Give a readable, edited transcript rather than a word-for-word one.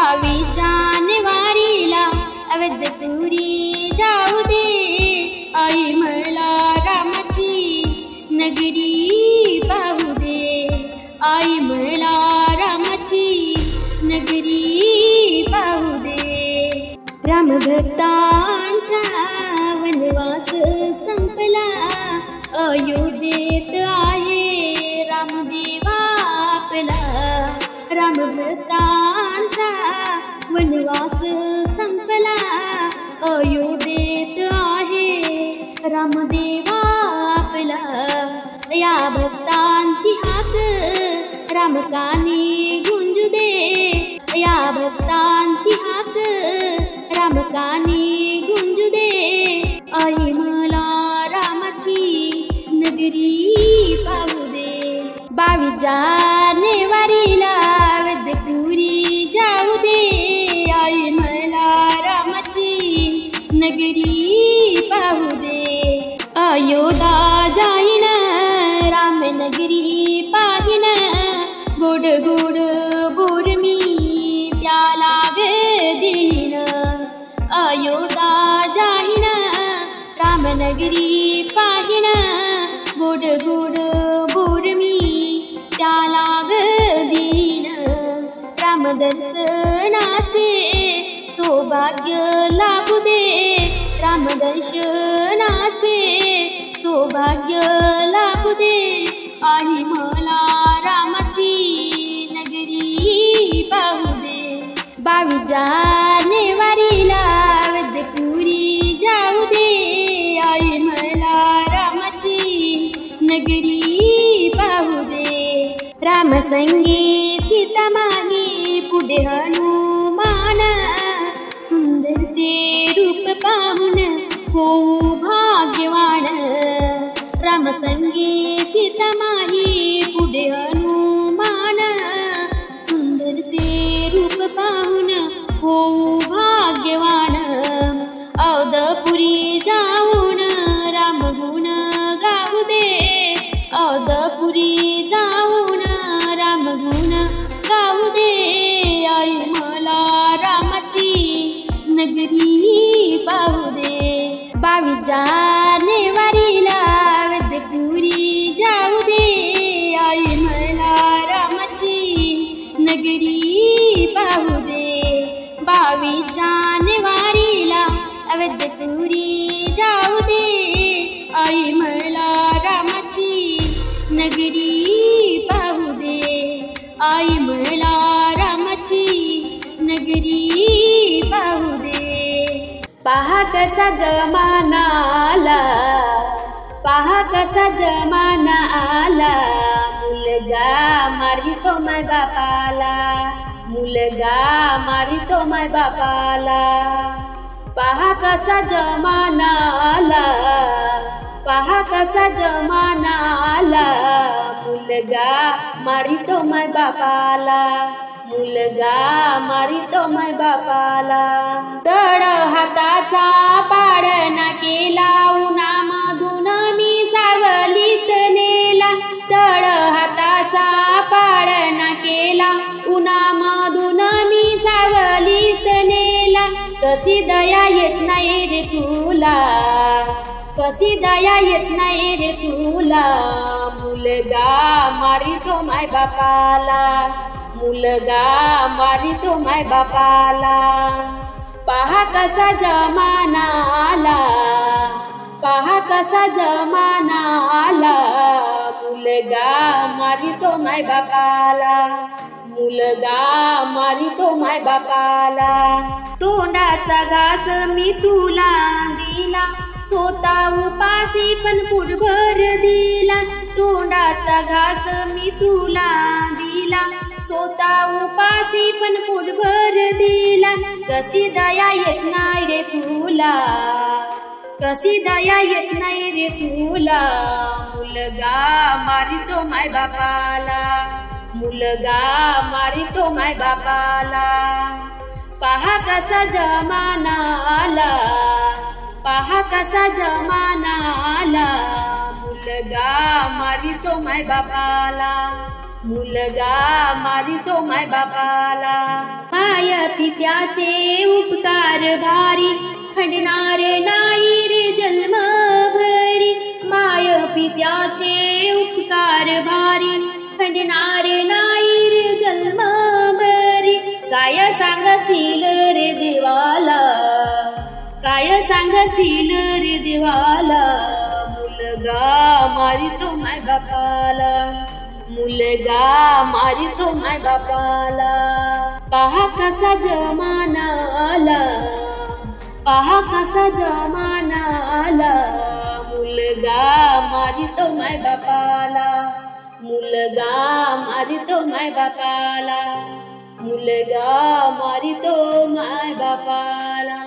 22 जानेवारीला अवधपुरी जाऊ दे, आई मला रामाची नगरी पाहू दे, आई मला रामाची नगरी पाहू दे। राम भक्तांचा वनवास संपला, अयोध्येत आहे रामदेवा आपला। राम भक्तांचा वनवास संपला, अयोध्येत आहे रामदेवा आपला। या भक्तांची हाक रामकानी गुंजू दे, या भक्तांची हाक रामकानी गुंजू दे, आई मला रामाची नगरी पाहू दे। 22 जानेवारीला अवधपुरी जाऊ दे, आई मला रामाची नगरी पाहू दे। अयोध्या जाईन रामनगरी पाहिन, गोड गोड बोर मी त्याला देईन। अयोध्या जाईन रामनगरी पाहिन, गोड गोड बोर मी त्याला देईन। रामदर्शनाचे सौभाग्य लाभू दे, रामदर्शनाचे सौभाग्य लाभू दे, आई मला रामाची नगरी पाहू दे। 22 जानेवारीला अवधपुरी जाऊ दे, आई मला रामाची नगरी पाहू दे। रामसंगी सीता माही पुढे हनुमान, सुंदर ते रूप पाहून होऊ भाग्यवान। रामसंगी सीता माही पुढे हनुमान, सुंदर ते रूप पाहून होऊ भाग्यवान। अवधपुरी जाऊन रामगुण गाऊ दे, अवधपुरी जाऊन रामगुण गाऊ दे, आई मला रामाची नगरी पाहू दे। 22 जानेवारीला अवधपुरी जाऊ दे, आई मला रामाची नगरी पाहू दे। 22 जानेवारीला अवधपुरी जाऊ दे, आई मला रामाची नगरी पाहू दे, आई मला रामाची नगरी पाहू दे। पहा कसा जमाना आला, पहा कसा जमाना आला, मुलगा मारितो माय बापाला, मुलगा मारितो माय बापाला। पहा कसा जमाना आला, पहा कसा जमाना आला, मुलगा मारितो माय बापाला, मुलगा मारितो माय बापाला। तड हाताचा पाडणा केला, उन्हामधून मी सावलीत नेला, तड हाताचा पाडणा केला, उन्हामधून मी सावलीत नेला। कशी दया येत नाही रे तुला, कशी दया येत नाही रे तुला, मुलगा मारितो माय बापाला, मुलगा मारितो माय बापाला। पहा कसा जमाना आला, पहा कसा जमाना आला, मुलगा मारितो माय बापाला, मुलगा मारितो माय बापाला। तोंडाचा घास मी तुला दिला, स्वतः उपाशी पण पोटभर दिला, तोंडाचा घास मी तुला दिला, स्वतः उपाशी पण पोटभर दिला। कशी दया येत नाही रे तुला, कशी दया येत नाही रे तुला, मुलगा मारितो माय बापाला, मुलगा मारितो माय बापाला। पहा कसा जमाना आला, पहा कसा जमाना आला, मुलगा मारितो माय बापाला, मुलगा मारितो माय बापाला. माय पित्याचे उपकार भारी, खंडणार नाही रे जन्मभरी. माय पित्याचे उपकार भारी, खंडणार नाही रे जन्मभरी. काय सांगशील रे देवाला, काय सांगशील रे देवाला. मुलगा मारितो माय बापाला, मुलगा मारितो माय बापाला. पहा कसा जमाना आला, पहा कसा जमाना आला. मुलगा मारितो माय बापाला, मुलगा मारितो माय बापाला, मुलगा मारितो माय बापाला.